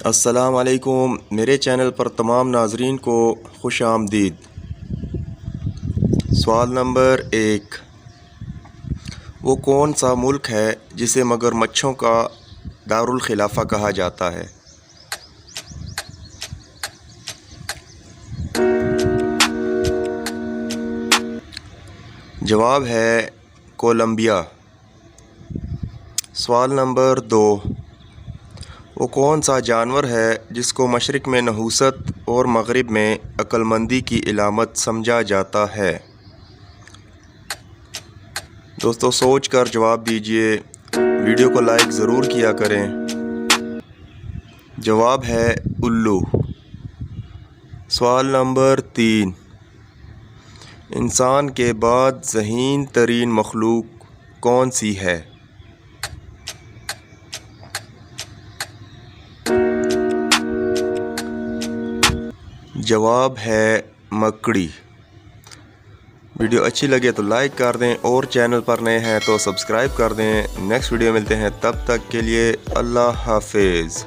السلام علیکم، میرے چینل پر تمام ناظرین کو خوش آمدید۔ سوال نمبر 1، وہ کون سا ملک ہے جسے مگرمچھوں کا دارالخلافہ کہا جاتا ہے؟ جواب ہے کولمبیا۔ سوال نمبر 2، وہ کون سا جانور ہے جس کو مشرق میں نحوست اور مغرب میں عقل مندی کی علامت سمجھا جاتا ہے؟ دوستو سوچ کر جواب دیجئے، ویڈیو کو لائک ضرور کیا کریں۔ جواب ہے الو۔ سوال نمبر 3، انسان کے بعد ذہین ترین مخلوق کون سی ہے؟ جواب ہے مکڑی۔ ویڈیو اچھی لگے تو لائک کر دیں اور چینل پر نئے ہیں تو سبسکرائب کر دیں۔ نیکسٹ ویڈیو ملتے ہیں، تب تک کے لیے اللہ حافظ۔